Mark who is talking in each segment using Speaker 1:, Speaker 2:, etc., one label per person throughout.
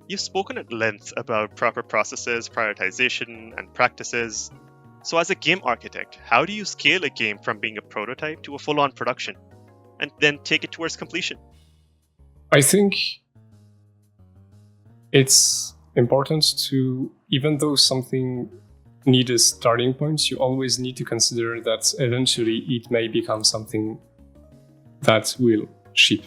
Speaker 1: You've spoken at length about proper processes, prioritization, and practices. So, as a game architect, how do you scale a game from being a prototype to a full on production and then take it towards completion?
Speaker 2: I think it's important to, even though something needs a starting point, you always need to consider that eventually it may become something that will ship.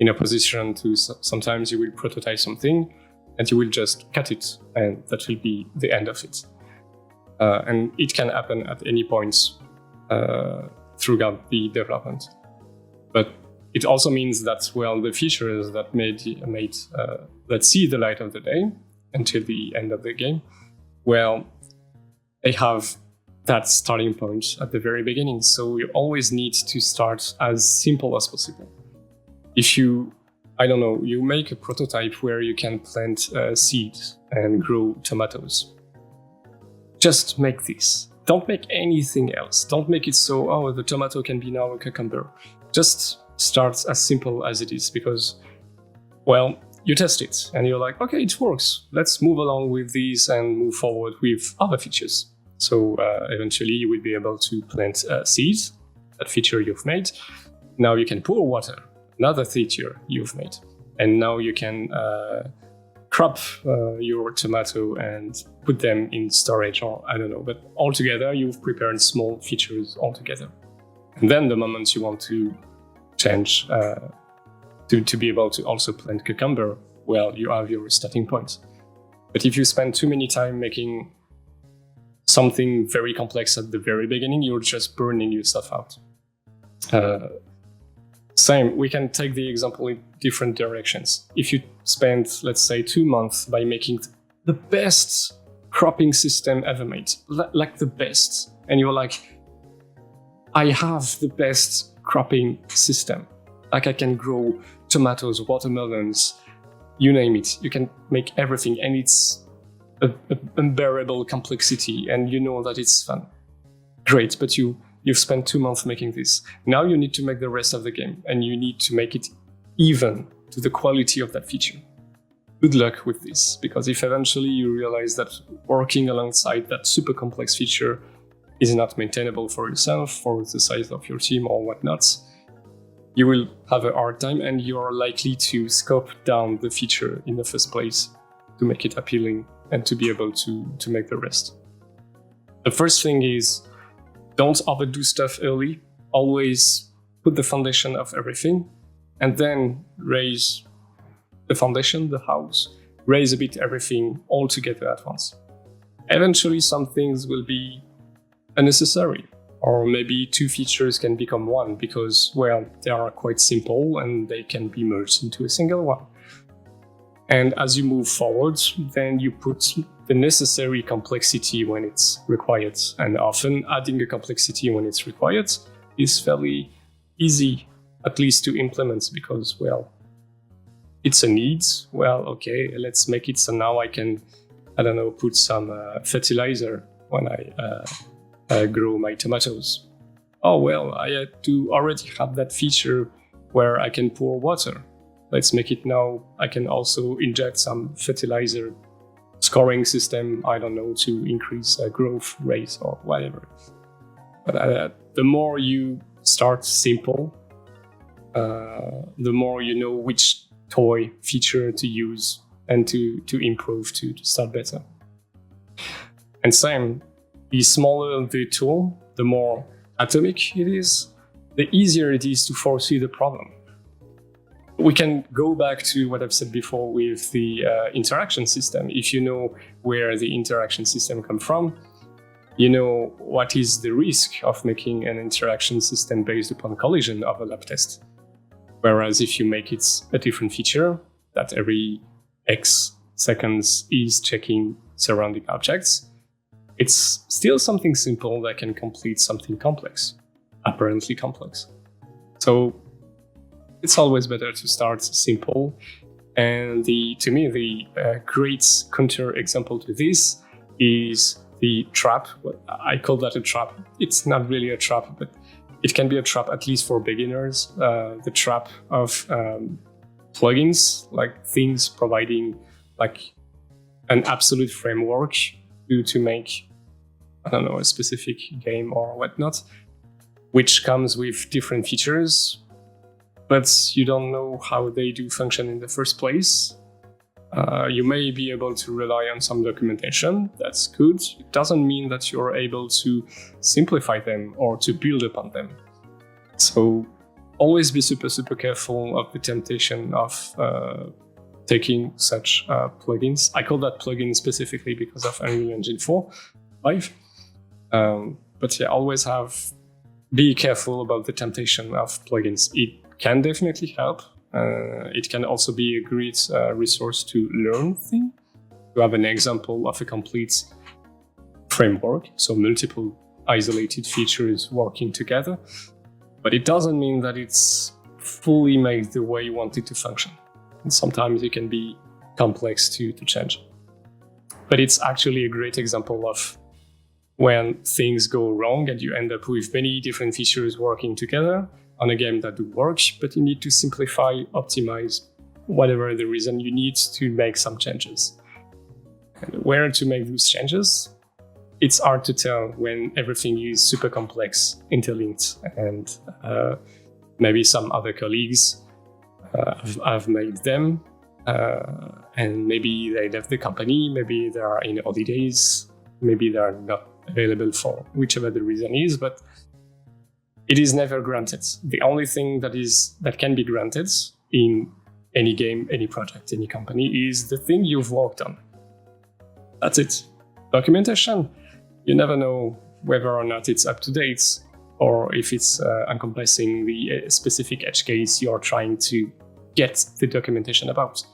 Speaker 2: In opposition to sometimes you will prototype something and you will just cut it, and that will be the end of it. And it can happen at any point throughout the development. But it also means that, well, the features that that see the light of the day until the end of the game, well, they have that starting point at the very beginning. So you always need to start as simple as possible. If you make a prototype where you can plant seeds and grow tomatoes. Just make this. Don't make anything else. Don't make it so, the tomato can be now a cucumber. Just start as simple as it is because, well, you test it and you're like, okay, it works. Let's move along with these and move forward with other features. So eventually you will be able to plant seeds, that feature you've made. Now you can pour water, another feature you've made. And now you can crop your tomato and put them in storage, or I don't know. But altogether, you've prepared small features altogether. And then the moment you want to change to be able to also plant cucumber, well, you have your starting point. But if you spend too many time making something very complex at the very beginning, you're just burning yourself out. Same, we can take the example in different directions. If you spend, let's say, 2 months by making the best cropping system ever made, like the best, and you're like, I have the best cropping system. Like I can grow tomatoes, watermelons, you name it. You can make everything, and it's an unbearable complexity, and you know that it's fun. Great, but you've spent 2 months making this. Now you need to make the rest of the game, and you need to make it even to the quality of that feature. Good luck with this, because if eventually you realize that working alongside that super complex feature is not maintainable for yourself, for the size of your team or whatnot, you will have a hard time, and you're likely to scope down the feature in the first place to make it appealing and to be able to make the rest. The first thing is, don't overdo stuff early. Always put the foundation of everything and then raise the foundation, the house, raise a bit everything all together at once. Eventually, some things will be unnecessary, or maybe 2 features can become one because, well, they are quite simple and they can be merged into a single one. And as you move forward, then you put the necessary complexity when it's required. And often adding a complexity when it's required is fairly easy, at least to implement, because, well, it's a need. Well, okay, let's make it so now I can, put some fertilizer when I grow my tomatoes. Oh, well, I had to already have that feature where I can pour water. Let's make it now. I can also inject some fertilizer scoring system, to increase growth rate or whatever. But the more you start simple, the more you know which toy feature to use and to improve to start better. And same, the smaller the tool, the more atomic it is, the easier it is to foresee the problem. We can go back to what I've said before with the interaction system. If you know where the interaction system comes from, you know what is the risk of making an interaction system based upon collision overlap test. Whereas if you make it a different feature that every X seconds is checking surrounding objects, it's still something simple that can complete something complex, apparently complex. So it's always better to start simple. And to me, the great counter example to this is the trap. I call that a trap. It's not really a trap, but it can be a trap, at least for beginners. The trap of plugins, like things providing like an absolute framework to make, I don't know, a specific game or whatnot, which comes with different features, but you don't know how they do function in the first place. You may be able to rely on some documentation. That's good. It doesn't mean that you're able to simplify them or to build upon them. So always be super, super careful of the temptation of taking such plugins. I call that plugin specifically because of Unreal Engine 5. But yeah, always be careful about the temptation of plugins. It can definitely help. It can also be a great resource to learn things, to have an example of a complete framework, so multiple isolated features working together. But it doesn't mean that it's fully made the way you want it to function. And sometimes it can be complex to change. But it's actually a great example of when things go wrong and you end up with many different features working together on a game that do work, but you need to simplify, optimize, whatever the reason, you need to make some changes. And where to make those changes? It's hard to tell when everything is super complex, interlinked, and maybe some other colleagues have made them, and maybe they left the company, maybe they are in holidays, maybe they are not available for whichever the reason is, but it is never granted. The only thing that can be granted in any game, any project, any company is the thing you've worked on. That's it. Documentation. You never know whether or not it's up to date or if it's encompassing the specific edge case you're trying to get the documentation about.